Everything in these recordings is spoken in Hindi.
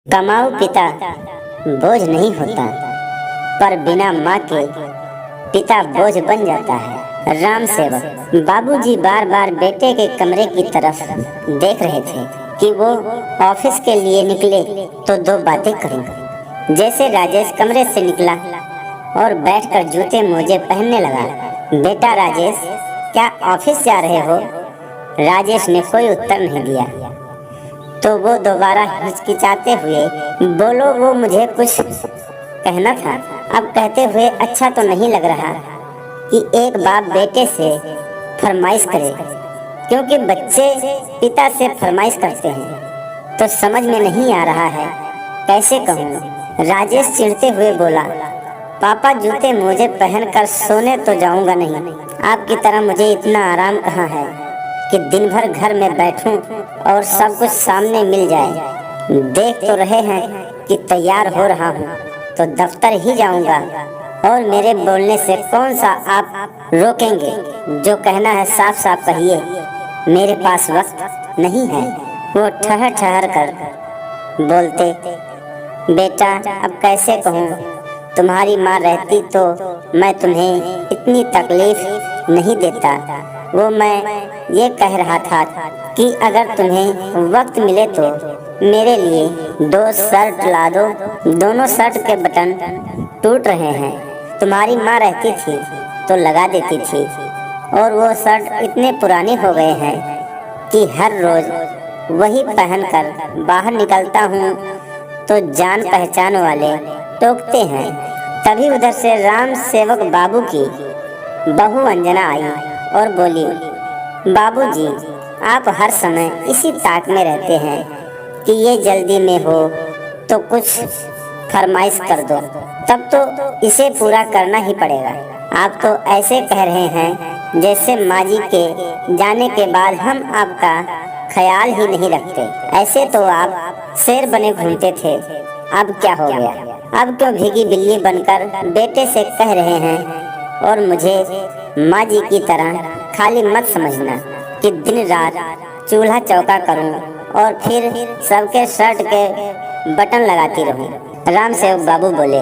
कमाऊ पिता बोझ नहीं होता, पर बिना माँ के पिता बोझ बन जाता है। राम सेवक बाबूजी बार बार बेटे के कमरे की तरफ देख रहे थे कि वो ऑफिस के लिए निकले तो दो बातें करूं। जैसे राजेश कमरे से निकला और बैठकर जूते मोजे पहनने लगा। बेटा राजेश, क्या ऑफिस जा रहे हो? राजेश ने कोई उत्तर नहीं दिया तो वो दोबारा हिचकिचाते हुए बोलो, वो मुझे कुछ कहना था। अब कहते हुए अच्छा तो नहीं लग रहा कि एक बाप बेटे से फरमाइश करे, क्योंकि बच्चे पिता से फरमाइश करते हैं तो समझ में नहीं आ रहा है कैसे कहूँ। राजेश चिढ़ते हुए बोला, पापा जूते मोजे पहनकर सोने तो जाऊंगा नहीं, आपकी तरह मुझे इतना आराम कहाँ है कि दिन भर घर में बैठूं और सब कुछ सामने मिल जाए। देख तो रहे हैं कि तैयार हो रहा हूं तो दफ्तर ही जाऊंगा और मेरे बोलने से कौन सा आप रोकेंगे। जो कहना है साफ साफ कहिए, मेरे पास वक्त नहीं है। वो ठहर ठहर कर बोलते, बेटा अब कैसे कहूँ, तुम्हारी माँ रहती तो मैं तुम्हें इतनी तकलीफ नहीं देता। वो मैं ये कह रहा था कि अगर तुम्हें वक्त मिले तो मेरे लिए दो शर्ट ला दो। दोनों शर्ट के बटन टूट रहे हैं। तुम्हारी माँ रहती थी तो लगा देती थी और वो शर्ट इतने पुराने हो गए हैं कि हर रोज वही पहनकर बाहर निकलता हूँ तो जान पहचान वाले टोकते हैं। तभी उधर से राम सेवक बाबू की बहू अंजना आई और बोली, बाबूजी आप हर समय इसी ताक में रहते हैं कि ये जल्दी में हो तो कुछ फरमाइश कर दो, तब तो इसे पूरा करना ही पड़ेगा। आप तो ऐसे कह रहे हैं जैसे माँ जी के जाने के बाद हम आपका ख्याल ही नहीं रखते। ऐसे तो आप शेर बने घूमते थे, अब क्या हो गया? अब क्यों भीगी बिल्ली बनकर बेटे से कह रहे हैं? और मुझे माँ जी की तरह खाली मत समझना कि दिन रात चूल्हा चौका करूं और फिर सबके शर्ट के बटन लगाती रहूं। राम सेवक बाबू बोले,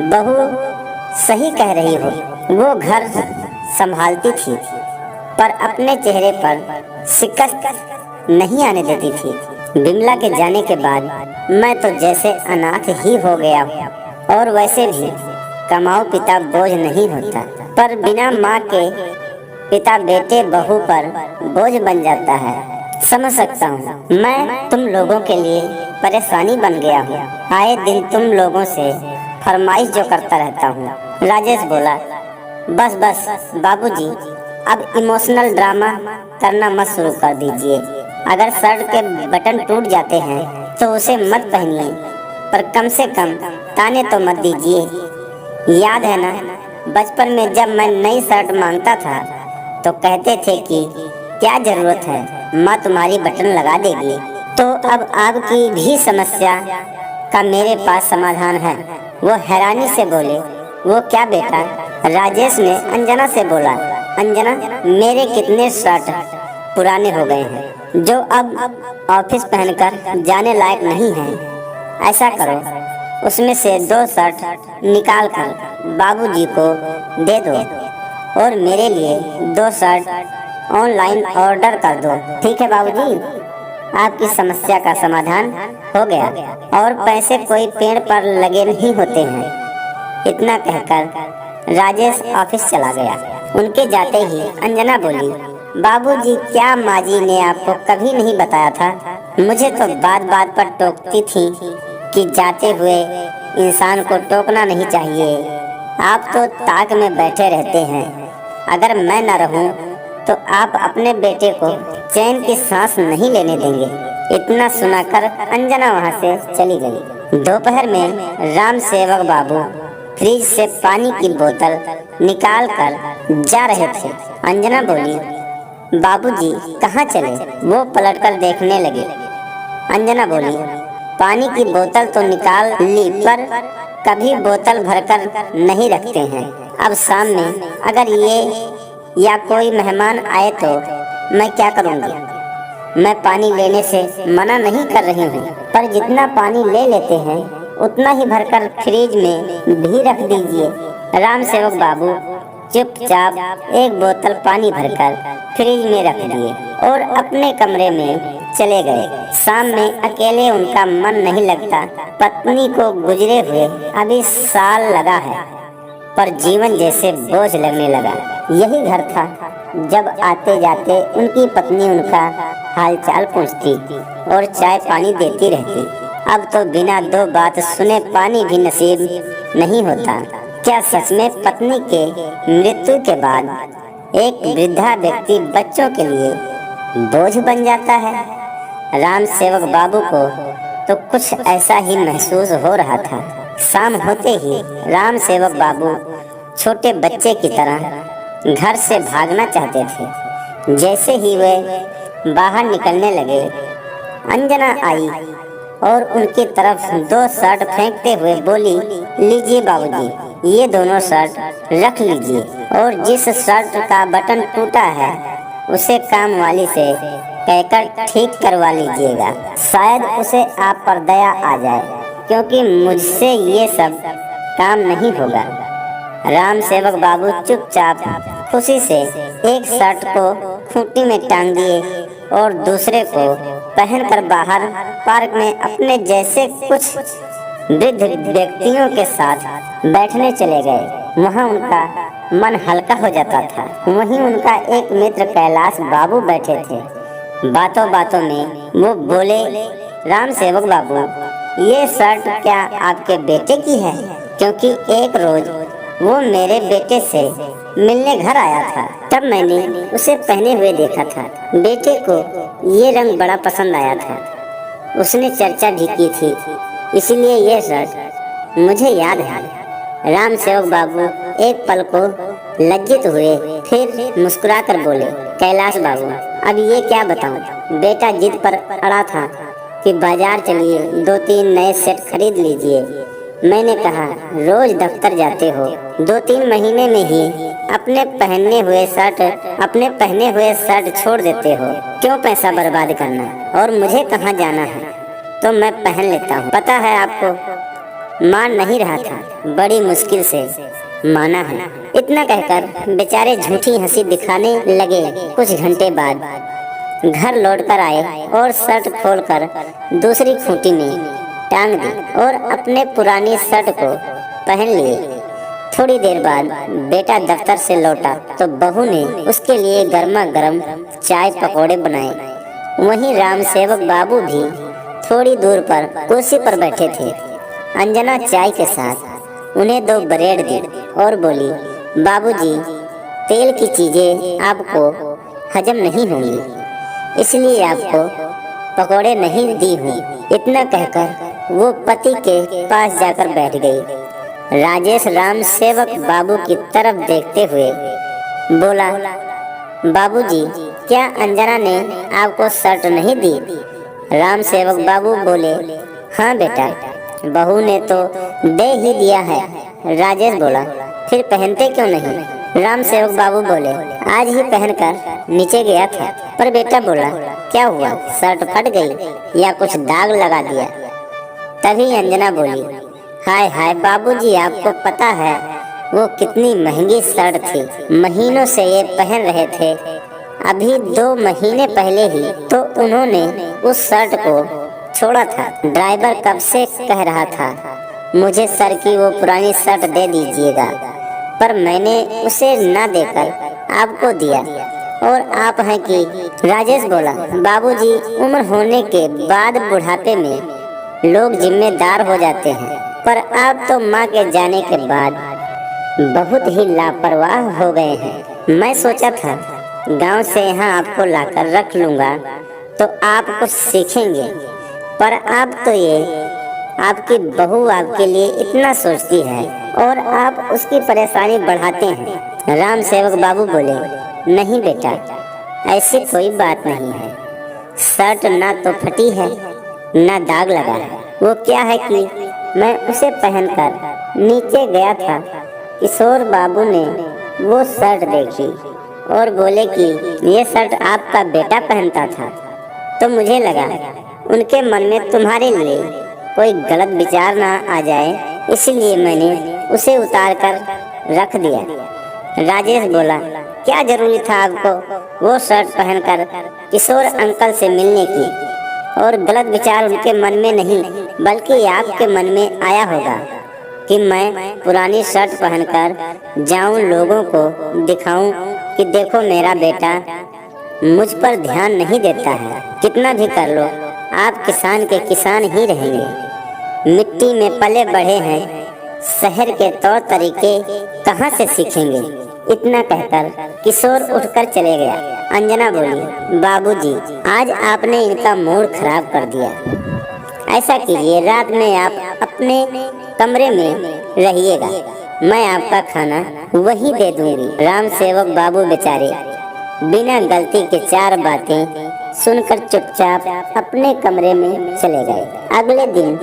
बहू सही कह रही हो। वो घर संभालती थी पर अपने चेहरे पर शिकस्त नहीं आने देती थी। बिमला के जाने के बाद मैं तो जैसे अनाथ ही हो गया हूँ। और वैसे भी कमाऊ पिता बोझ नहीं होता, पर बिना माँ के पिता बेटे बहू पर बोझ बन जाता है। समझ सकता हूँ, मैं तुम लोगों के लिए परेशानी बन गया हूँ। आए दिन तुम लोगों से फरमाइश जो करता रहता हूँ। राजेश बोला, बस बस बाबूजी, अब इमोशनल ड्रामा करना मत शुरू कर दीजिए। अगर शर्ट के बटन टूट जाते हैं तो उसे मत पहनिए, पर कम से कम ताने तो मत दीजिए। याद है ना, बचपन में जब मैं नई शर्ट मांगता था तो कहते थे कि क्या जरूरत है, माँ तुम्हारी बटन लगा देगी। तो अब आपकी भी समस्या का मेरे पास समाधान है। वो हैरानी से बोले, वो क्या बेटा? राजेश ने अंजना से बोला, अंजना मेरे कितने शर्ट पुराने हो गए हैं जो अब ऑफिस पहनकर जाने लायक नहीं है। ऐसा करो, उसमें से दो शर्ट निकाल कर बाबूजी को दे दो और मेरे लिए दो शर्ट ऑनलाइन ऑर्डर कर दो। ठीक है बाबूजी, आपकी समस्या का समाधान हो गया और पैसे कोई पेड़ पर लगे नहीं होते हैं। इतना कहकर राजेश ऑफिस चला गया। उनके जाते ही अंजना बोली, बाबूजी क्या माँ जी ने आपको कभी नहीं बताया था? मुझे तो बात बात पर टोकती थी कि जाते हुए इंसान को टोकना नहीं चाहिए। आप तो ताक में बैठे रहते हैं। अगर मैं न रहूं तो आप अपने बेटे को चैन की सांस नहीं लेने देंगे। इतना सुनाकर अंजना वहां से चली गई। दोपहर में राम सेवक बाबू फ्रिज से पानी की बोतल निकाल कर जा रहे थे। अंजना बोली, बाबूजी कहाँ चले? वो पलटकर देखने लगे। अंजना बोली, पानी की बोतल तो निकाल ली, पर कभी बोतल भरकर नहीं रखते हैं। अब शाम में अगर ये या कोई मेहमान आए तो मैं क्या करूँगी? मैं पानी लेने से मना नहीं कर रही हूँ, पर जितना पानी ले लेते हैं उतना ही भरकर फ्रिज में भी रख दीजिए। राम सेवक बाबू चुपचाप एक बोतल पानी भरकर फ्रिज में रख दिए और अपने कमरे में चले गए। शाम में अकेले उनका मन नहीं लगता। पत्नी को गुजरे हुए अभी साल लगा है, पर जीवन जैसे बोझ लगने लगा। यही घर था जब आते जाते उनकी पत्नी उनका हालचाल पूछती और चाय पानी देती रहती। अब तो बिना दो बात सुने पानी भी नसीब नहीं होता। क्या सच में पत्नी के मृत्यु के बाद एक वृद्धा व्यक्ति बच्चों के लिए बोझ बन जाता है? राम सेवक बाबू को तो कुछ ऐसा ही महसूस हो रहा था। शाम होते ही राम सेवक बाबू छोटे बच्चे की तरह घर से भागना चाहते थे। जैसे ही वे बाहर निकलने लगे, अंजना आई और उनकी तरफ 2 शर्ट फेंकते हुए बोली, लीजिए बाबूजी, ये दोनों शर्ट रख लीजिए और जिस शर्ट का बटन टूटा है उसे काम वाली से कहकर ठीक करवा लीजिएगा। शायद उसे आप पर दया आ जाए, क्योंकि मुझसे ये सब काम नहीं होगा। राम सेवक बाबू चुपचाप खुशी से एक शर्ट को खूंटी में टांग दिए और दूसरे को पहनकर बाहर पार्क में अपने जैसे कुछ वृद्ध व्यक्तियों के साथ बैठने चले गए। वहाँ उनका मन हल्का हो जाता था। वहीं उनका एक मित्र कैलाश बाबू बैठे थे। बातों बातों में वो बोले, राम सेवक बाबू, ये शर्ट क्या आपके बेटे की है? क्योंकि एक रोज वो मेरे बेटे से मिलने घर आया था, तब मैंने उसे पहने हुए देखा था। बेटे को ये रंग बड़ा पसंद आया था, उसने चर्चा भी की थी, इसलिए ये शर्ट मुझे याद है। राम सेवक बाबू एक पल को लज्जित हुए, फिर मुस्कुराकर बोले, कैलाश बाबू, अब ये क्या बताऊं? बेटा जिद पर अड़ा था कि बाजार चलिए, 2-3 नए सेट खरीद लीजिए। मैंने कहा, रोज दफ्तर जाते हो, 2-3 महीने में ही अपने पहने हुए शर्ट छोड़ देते हो, क्यों पैसा बर्बाद करना? और मुझे कहाँ जाना है तो मैं पहन लेता हूँ। पता है आपको, मान नहीं रहा था, बड़ी मुश्किल से माना है। इतना कहकर बेचारे झूठी हंसी दिखाने लगे। कुछ घंटे बाद घर लौटकर आए और शर्ट खोलकर दूसरी खूंटी में टांग दी और अपने पुरानी शर्ट को पहन लिए। थोड़ी देर बाद बेटा दफ्तर से लौटा तो बहू ने उसके लिए गर्मा गर्म चाय पकौड़े बनाए। वहीं राम सेवक बाबू भी थोड़ी दूर पर कुर्सी पर बैठे थे। अंजना चाय के साथ उन्हें 2 ब्रेड दी और बोली, बाबूजी, तेल की चीजें आपको हजम नहीं होंगी, इसलिए आपको पकौड़े नहीं दी हूँ। इतना कहकर वो पति के पास जाकर बैठ गई। राजेश राम सेवक बाबू की तरफ देखते हुए बोला, बाबूजी, क्या अंजना ने आपको शर्ट नहीं दी? राम सेवक बाबू बोले, हाँ बेटा, बहू ने तो दे ही दिया है। राजेश बोला, फिर पहनते क्यों नहीं? राम सेवक बाबू बोले, आज ही पहनकर नीचे गया था। पर बेटा बोला, क्या हुआ, शर्ट फट गई या कुछ दाग लगा दिया? तभी अंजना बोली, हाय हाय बाबूजी, आपको पता है वो कितनी महंगी शर्ट थी, महीनों से ये पहन रहे थे। अभी 2 महीने पहले ही तो उन्होंने उस शर्ट को छोड़ा था। ड्राइवर कब से कह रहा था मुझे सर की वो पुरानी शर्ट दे दीजिएगा, पर मैंने उसे ना देकर आपको दिया। और आप हैं कि? राजेश बोला, बाबूजी, उम्र होने के बाद बुढ़ापे में लोग जिम्मेदार हो जाते हैं, पर आप तो माँ के जाने के बाद बहुत ही लापरवाह हो गए हैं। मैं सोचा था गांव से यहाँ आपको लाकर रख लूँगा तो आप कुछ सीखेंगे, पर आप तो ये आपकी बहू आपके लिए इतना सोचती है और आप उसकी परेशानी बढ़ाते हैं। राम सेवक बाबू बोले, नहीं बेटा, ऐसी कोई बात नहीं है। शर्ट ना तो फटी है ना दाग लगा है। वो क्या है कि मैं उसे पहनकर नीचे गया था, किशोर बाबू ने वो शर्ट देखी और बोले कि ये शर्ट आपका बेटा पहनता था। तो मुझे लगा उनके मन में तुम्हारे लिए कोई गलत विचार ना आ जाए, इसलिए मैंने उसे उतार कर रख दिया। राजेश बोला, क्या जरूरी था आपको वो शर्ट पहनकर किशोर अंकल से मिलने की? और गलत विचार उनके मन में नहीं बल्कि आपके मन में आया होगा कि मैं पुरानी शर्ट पहनकर जाऊं, लोगों को दिखाऊं कि देखो मेरा बेटा मुझ पर ध्यान नहीं देता है। कितना भी कर लो आप किसान के किसान ही रहेंगे। मिट्टी में पले बढ़े हैं, शहर के तौर तरीके कहाँ से सीखेंगे? इतना कहकर किशोर उठकर चले गया। अंजना बोली, बाबूजी आज आपने इनका मूड खराब कर दिया। ऐसा कीजिए, रात में आप अपने कमरे में रहिएगा, मैं आपका खाना वही दे दूंगी। राम सेवक बाबू बेचारे बिना गलती के 4 बातें सुनकर चुपचाप अपने कमरे में चले गए। अगले दिन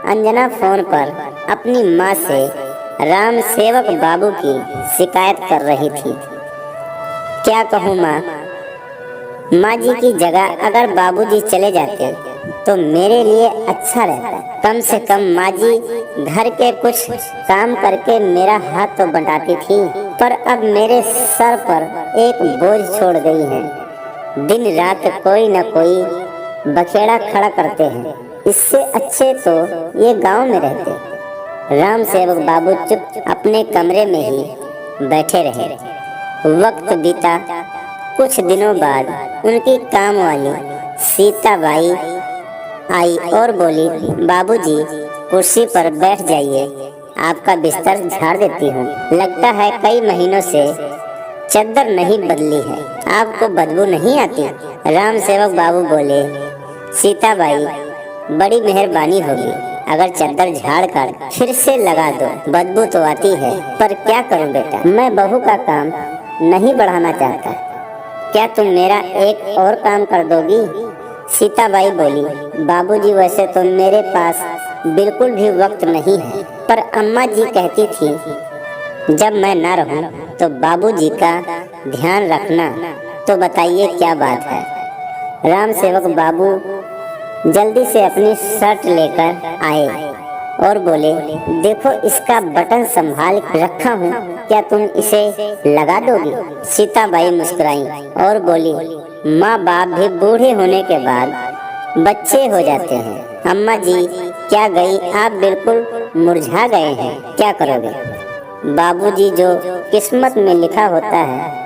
अंजना फोन पर अपनी माँ से राम सेवक बाबू की शिकायत कर रही थी। क्या कहूँ माँ, माँ जी की जगह अगर बाबूजी चले जाते तो मेरे लिए अच्छा रहता। कम से कम माँ जी घर के कुछ काम करके मेरा हाथ तो बंटाती थी, पर अब मेरे सर पर एक बोझ छोड़ गई है। दिन रात कोई न कोई बखेड़ा खड़ा करते हैं, इससे अच्छे तो ये गांव में रहते। राम सेवक बाबू चुप अपने कमरे में ही बैठे रहे। वक्त बीता। कुछ दिनों बाद उनकी काम वाली सीताबाई आई और बोली, बाबूजी कुर्सी पर बैठ जाइए, आपका बिस्तर झाड़ देती हूँ। लगता है कई महीनों से चद्दर नहीं बदली है, आपको बदबू नहीं आती? राम सेवक बाबू बोले, सीताबाई बड़ी मेहरबानी होगी अगर चद्दर झाड़ कर फिर से लगा दो, बदबू तो आती है, पर क्या करूं बेटा, मैं बहू का काम नहीं बढ़ाना चाहता। क्या तुम मेरा एक और काम कर दोगी? सीताबाई बोली, बाबूजी वैसे तो मेरे पास बिल्कुल भी वक्त नहीं है, पर अम्मा जी कहती थी जब मैं ना रहूं तो बाबूजी का ध्यान रखना। तो बताइए क्या बात है? राम सेवक बाबू जल्दी से अपनी शर्ट लेकर आए और बोले, देखो इसका बटन संभाल रखा हूँ, क्या तुम इसे लगा दोगी? सीताबाई मुस्कुराई और बोली, माँ बाप भी बूढ़े होने के बाद बच्चे हो जाते हैं। अम्मा जी क्या गई, आप बिल्कुल मुरझा गए हैं, क्या करोगे? बाबूजी जो किस्मत में लिखा होता है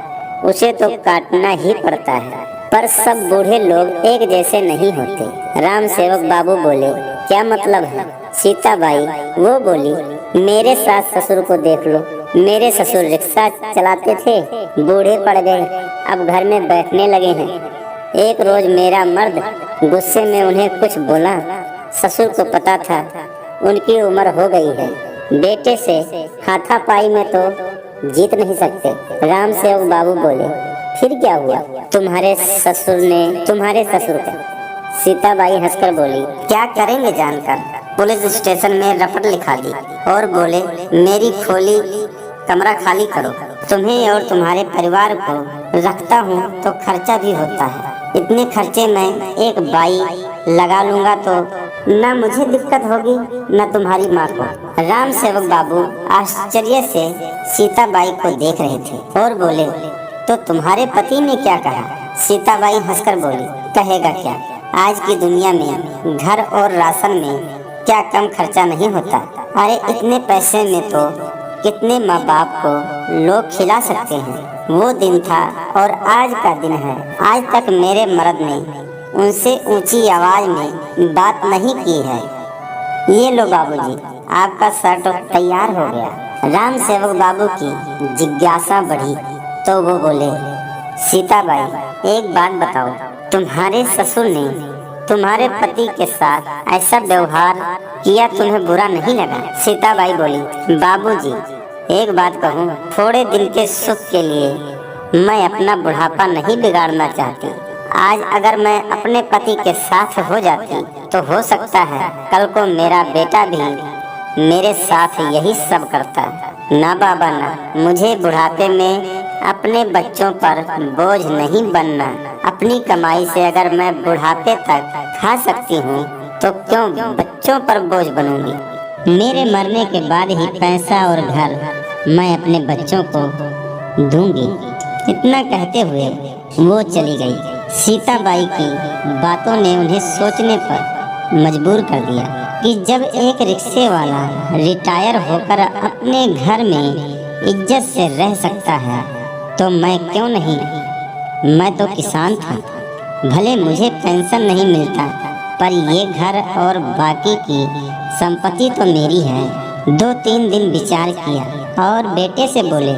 उसे तो काटना ही पड़ता है, पर सब बूढ़े लोग एक जैसे नहीं होते। राम सेवक बाबू बोले, क्या मतलब है? सीताबाई वो बोली, मेरे सास ससुर को देख लो, मेरे ससुर रिक्शा चलाते थे, बूढ़े पड़ गए, अब घर में बैठने लगे हैं। एक रोज मेरा मर्द गुस्से में उन्हें कुछ बोला, ससुर को पता था उनकी उम्र हो गई है, बेटे से हाथापाई में तो जीत नहीं सकते। राम सेवक बाबू बोले, फिर क्या हुआ? तुम्हारे ससुर का? सीताबाई हंसकर बोली, क्या करेंगे जानकर? पुलिस स्टेशन में रपट लिखा दी और बोले, मेरी खोली कमरा खाली करो, तुम्हें और तुम्हारे परिवार को रखता हूँ तो खर्चा भी होता है, इतने खर्चे में एक बाई लगा लूंगा तो न मुझे दिक्कत होगी न तुम्हारी माँ को। राम सेवक बाबू आश्चर्य से सीताबाई को देख रहे थे और बोले, तो तुम्हारे पति ने क्या कहा? सीताबाई हंसकर बोली, कहेगा क्या, आज की दुनिया में घर और राशन में क्या कम खर्चा नहीं होता? अरे इतने पैसे में तो कितने माँ बाप को लोग खिला सकते हैं। वो दिन था और आज का दिन है। आज तक मेरे मर्द ने उनसे ऊंची आवाज में बात नहीं की है। ये लो बाबूजी, आपका शर्ट तैयार हो गया। राम सेवक बाबू की जिज्ञासा बढ़ी तो वो बोले, सीताबाई एक बात बताओ, तुम्हारे ससुर ने तुम्हारे पति के साथ ऐसा व्यवहार किया, तुम्हें बुरा नहीं लगा? सीताबाई बोली, बाबूजी एक बात कहूँ, थोड़े दिन के सुख के लिए मैं अपना बुढ़ापा नहीं बिगाड़ना चाहती। आज अगर मैं अपने पति के साथ हो जाती तो हो सकता है कल को मेरा बेटा भी मेरे साथ यही सब करता। ना बाबा ना, मुझे बुढ़ापे में अपने बच्चों पर बोझ नहीं बनना। अपनी कमाई से अगर मैं बुढ़ापे तक खा सकती हूँ तो क्यों बच्चों पर बोझ बनूंगी। मेरे मरने के बाद ही पैसा और घर मैं अपने बच्चों को दूंगी। इतना कहते हुए वो चली गई। सीताबाई की बातों ने उन्हें सोचने पर मजबूर कर दिया कि जब एक रिक्शे वाला रिटायर होकर अपने घर में इज्जत से रह सकता है तो मैं क्यों नहीं। मैं तो किसान था, भले मुझे पेंशन नहीं मिलता पर ये घर और बाकी की संपत्ति तो मेरी है। 2-3 दिन विचार किया और बेटे से बोले,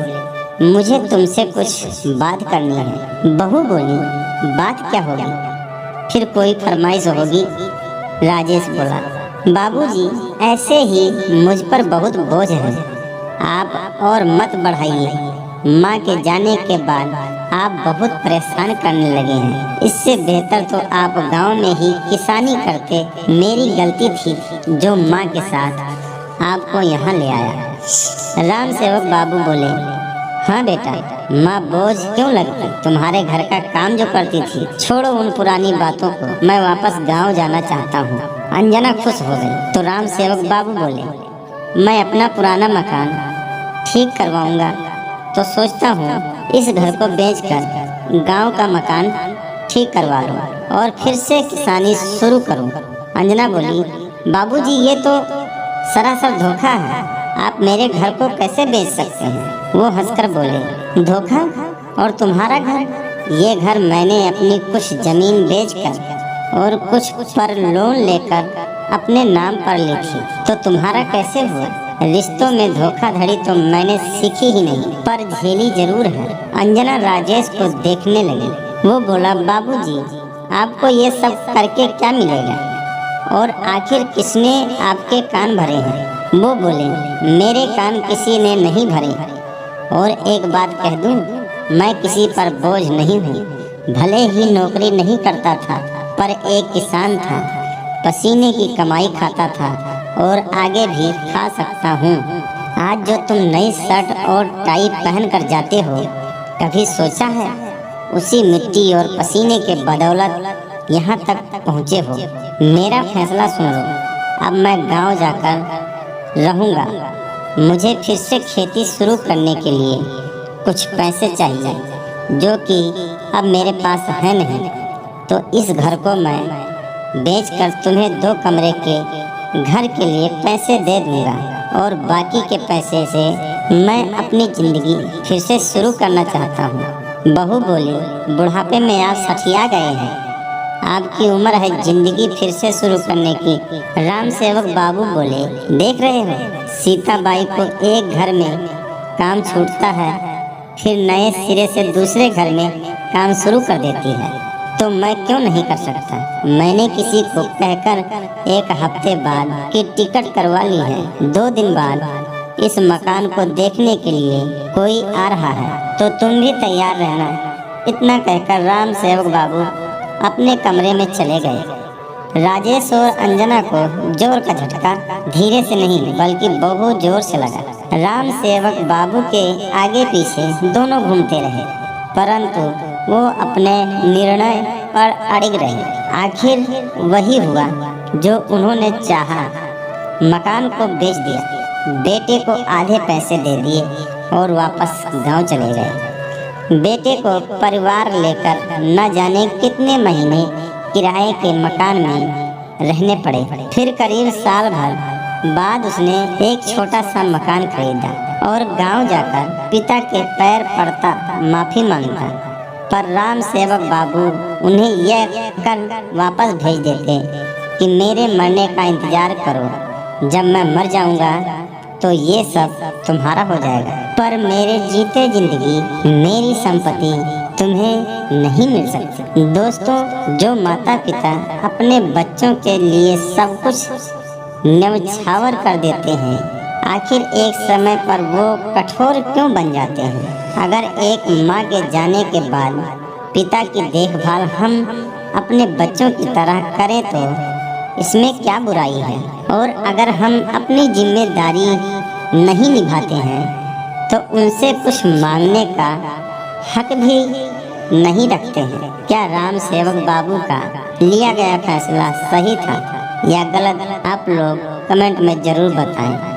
मुझे तुमसे कुछ बात करनी है। बहू बोली, बात क्या होगी? फिर कोई फरमाइश होगी। राजेश बोला, बाबूजी ऐसे ही मुझ पर बहुत बोझ है, आप और मत बढ़ाइए। माँ के जाने के बाद आप बहुत परेशान करने लगे हैं। इससे बेहतर तो आप गांव में ही किसानी करते। मेरी गलती थी जो माँ के साथ आपको यहाँ ले आया। राम सेवक बाबू बोले, हाँ बेटा, माँ बोझ क्यों लगती? तुम्हारे घर का काम जो करती थी। छोड़ो उन पुरानी बातों को, मैं वापस गांव जाना चाहता हूँ। अंजना खुश हो गई तो राम सेवक बाबू बोले, मैं अपना पुराना मकान ठीक करवाऊंगा तो सोचता हूँ इस घर को बेचकर गांव का मकान ठीक करवा लूँ और फिर से किसानी शुरू करूँ। अंजना बोली, बाबूजी ये तो सरासर धोखा है, आप मेरे घर को कैसे बेच सकते हैं? वो हंसकर बोले, धोखा? और तुम्हारा घर? ये घर मैंने अपनी कुछ जमीन बेचकर और कुछ पर लोन लेकर अपने नाम पर ली थी, तो तुम्हारा कैसे हुआ? रिश्तों में धोखाधड़ी तो मैंने सीखी ही नहीं, पर झेली जरूर है। अंजना राजेश को देखने लगी। वो बोला, बाबूजी आपको ये सब करके क्या मिलेगा और आखिर किसने आपके कान भरे हैं? वो बोले, मेरे कान किसी ने नहीं भरे। और एक बात कह दूं, मैं किसी पर बोझ नहीं हूँ। भले ही नौकरी नहीं करता था पर एक किसान था, पसीने की कमाई खाता था और आगे भी खा सकता हूँ। आज जो तुम नई शर्ट और टाई पहन कर जाते हो, कभी सोचा है उसी मिट्टी और पसीने के बदौलत यहाँ तक पहुँचे हो। मेरा फैसला सुन लो, अब मैं गांव जाकर रहूँगा। मुझे फिर से खेती शुरू करने के लिए कुछ पैसे चाहिए जो कि अब मेरे पास है नहीं। तो इस घर को मैं बेचकर तुम्हें 2 कमरे के घर के लिए पैसे दे दूँगा और बाकी के पैसे से मैं अपनी ज़िंदगी फिर से शुरू करना चाहता हूँ। बहू बोली, बुढ़ापे में आप सठिया गए हैं, आपकी उम्र है जिंदगी फिर से शुरू करने की। राम सेवक बाबू बोले, देख रहे हो सीताबाई को एक घर में काम छूटता है फिर नए सिरे से दूसरे घर में काम शुरू कर देती है, तो मैं क्यों नहीं कर सकता? मैंने किसी को कहकर 1 हफ्ते बाद की टिकट करवा ली है। 2 दिन बाद इस मकान को देखने के लिए कोई आ रहा है, तो तुम भी तैयार रहना। इतना कहकर राम सेवक बाबू अपने कमरे में चले गए। राजेश और अंजना को जोर का झटका धीरे से नहीं बल्कि बहुत जोर से लगा। राम सेवक बाबू के आगे पीछे दोनों घूमते रहे, परंतु वो अपने निर्णय पर अड़िग रहे। आखिर वही हुआ जो उन्होंने चाहा। मकान को बेच दिया, बेटे को आधे पैसे दे दिए और वापस गांव चले गए। बेटे को परिवार लेकर न जाने कितने महीने किराए के मकान में रहने पड़े। फिर करीब साल भर बाद उसने एक छोटा सा मकान खरीदा और गांव जाकर पिता के पैर पड़ता माफ़ी मांगता, पर राम सेवक बाबू उन्हें यह कर वापस भेज देते कि मेरे मरने का इंतजार करो, जब मैं मर जाऊंगा तो ये सब तुम्हारा हो जाएगा, पर मेरे जीते जिंदगी मेरी संपत्ति तुम्हें नहीं मिल सकती। दोस्तों, जो माता पिता अपने बच्चों के लिए सब कुछ न्यौछावर कर देते हैं, आखिर एक समय पर वो कठोर क्यों बन जाते हैं? अगर एक माँ के जाने के बाद पिता की देखभाल हम अपने बच्चों की तरह करें तो इसमें क्या बुराई है? और अगर हम अपनी जिम्मेदारी नहीं निभाते हैं तो उनसे कुछ मांगने का हक भी नहीं रखते हैं। क्या राम सेवक बाबू का लिया गया फैसला सही था या गलत? आप लोग कमेंट में जरूर बताएं।